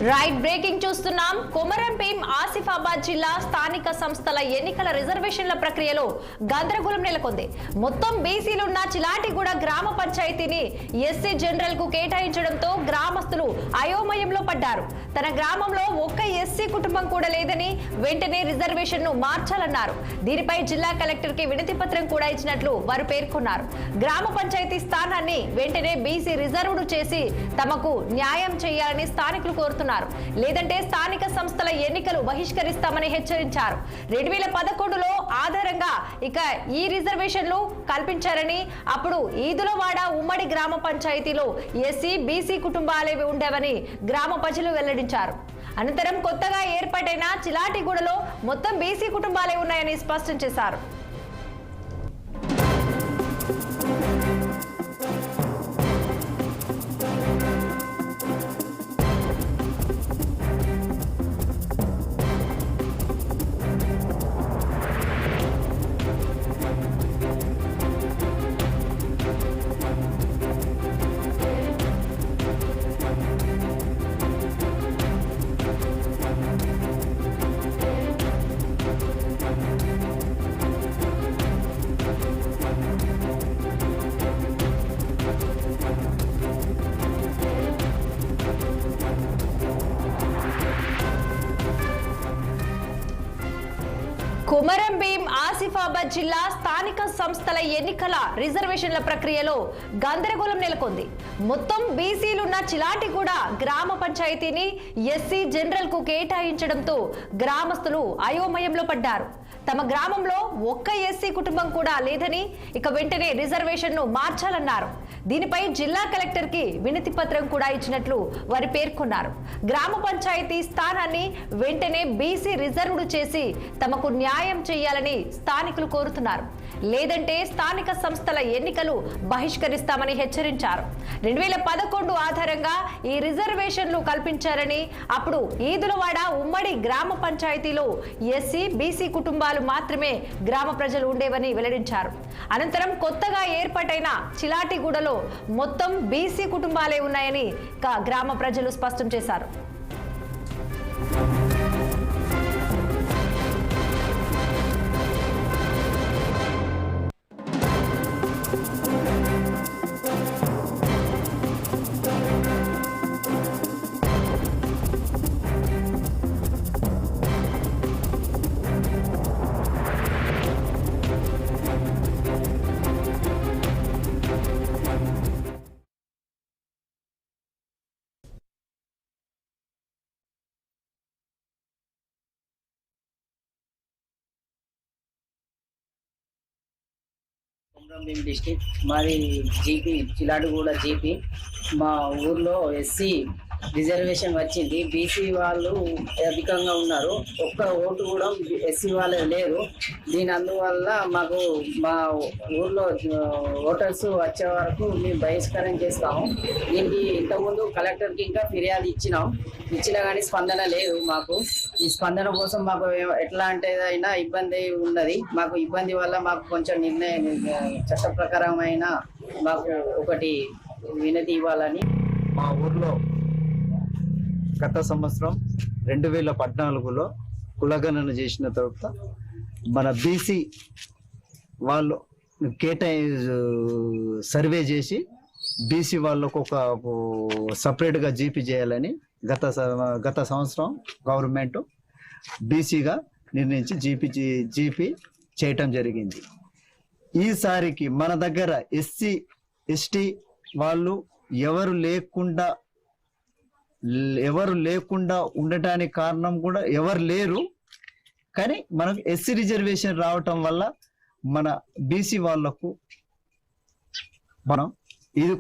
Right breaking చూస్తున్నాం. కొమరం భీం ఆసిఫాబాద్ జిల్లా స్థానిక సంస్థల ఎన్నికల రిజర్వేషన్ల ప్రక్రియలో గందరగోళం నెలకొంది. మొత్తం బీసీలున్న చిలాటిగూడ గ్రామ పంచాయతీని ఎస్సీ జనరల్ కు కేటాయించడంతో గ్రామస్తులు అయోమయంలో పడ్డారు. తన గ్రామంలో ఒక్క ఎస్సీ కుటుంబం కూడా లేదని వెంటనే రిజర్వేషన్ ను మార్చాలన్నారు. దీనిపై జిల్లా కలెక్టర్ కి వినతి పత్రం కూడా ఇచ్చినట్లు వారు పేర్కొన్నారు. గ్రామ పంచాయతీ స్థానాన్ని వెంటనే బీసీ రిజర్వ్డ్ చేసి తమకు న్యాయం చేయాలని స్థానికులు కోరుతున్నారు. లేదంటే స్థానిక సంస్థల ఎన్నికలు బహిష్కరిస్తామని హెచ్చరించారు. 2011లో ఆధారంగా ఇక ఈ రిజర్వేషన్లు కల్పించారని, అప్పుడు ఈదులవాడ ఉమ్మడి గ్రామ పంచాయతీలో ఎస్సీ బీసీ కుటుంబాలే ఉండేవని గ్రామ ప్రజలు వెల్లడించారు. అనంతరం కొత్తగా ఏర్పాటైన చిలాటిగూడలో మొత్తం బీసీ కుటుంబాలే ఉన్నాయని స్పష్టం చేశారు. కొమరం భీం ఆసిఫాబాద్ జిల్లా స్థానిక సంస్థల ఎన్నికల రిజర్వేషన్ల ప్రక్రియలో గందరగోళం నెలకొంది. మొత్తం బీసీలున్న చిలాటిగూడ గ్రామ పంచాయతీని ఎస్సీ జనరల్ కు కేటాయించడంతో గ్రామస్తులు అయోమయంలో పడ్డారు. తమ గ్రామంలో ఒక్క ఎస్సీ కుటుంబం కూడా లేదని, ఇక వెంటనే రిజర్వేషన్ ను మార్చాలన్నారు. దీనిపై జిల్లా కలెక్టర్ కి వినతి పత్రం కూడా ఇచ్చినట్లు వారు పేర్కొన్నారు. గ్రామ పంచాయతీ స్థానాన్ని వెంటనే బీసీ రిజర్వ్డ్ చేసి తమకు న్యాయం చేయాలని స్థానికులు కోరుతున్నారు. లేదంటే స్థానిక సంస్థల ఎన్నికలు బహిష్కరిస్తామని హెచ్చరించారు. 2011 ఆధారంగా ఈ రిజర్వేషన్లు కల్పించారని, అప్పుడు ఈదులవాడ ఉమ్మడి గ్రామ పంచాయతీలో ఎస్సీ బీసీ కుటుంబాలు మాత్రమే గ్రామ ప్రజలు ఉండేవని వెల్లడించారు. అనంతరం కొత్తగా ఏర్పాటైన చిలాటిగూడలో మొత్తం బీసీ కుటుంబాలే ఉన్నాయని గ్రామ ప్రజలు స్పష్టం చేశారు. కొమరం భీం డిస్టిక్ మాది జీపీ చిలాటిగూడ జీపీ. మా ఊర్లో ఎస్సీ రిజర్వేషన్ వచ్చింది. బీసీ వాళ్ళు అధికంగా ఉన్నారు. ఒక్క ఓటు కూడా ఎస్సీ వాళ్ళే లేరు. దీని అందువల్ల మాకు మా ఊర్లో ఓటర్స్ వచ్చే వరకు మేము బహిష్కరణ చేస్తాము. దీనికి ఇంతకుముందు కలెక్టర్కి ఇంకా ఫిర్యాదు ఇచ్చినా కానీ స్పందన లేదు. మాకు ఈ స్పందన కోసం మాకు ఎట్లాంటిదైనా ఇబ్బంది ఉన్నది. మాకు ఇబ్బంది వల్ల మాకు కొంచెం నిర్ణయం చట్ట ప్రకారమైన మాకు ఒకటి వినతి ఇవ్వాలని. మా ఊర్లో గత సంవత్సరం 2014లో కులగణన చేసిన తర్వాత మన బీసీ వాళ్ళు సర్వే చేసి బీసీ వాళ్ళకు ఒక సపరేట్గా జీపీ చేయాలని గత సంవత్సరం గవర్నమెంట్ బీసీగా నిర్ణయించి జీపీ చేయటం జరిగింది. ఈసారికి మన దగ్గర ఎస్సీ ఎస్టీ వాళ్ళు ఎవరు లేకుండా ఉండటానికి కారణం కూడా ఎవరు లేరు. కానీ మనకు ఎస్సీ రిజర్వేషన్ రావటం వల్ల మన బీసీ వాళ్లకు మనం ఇది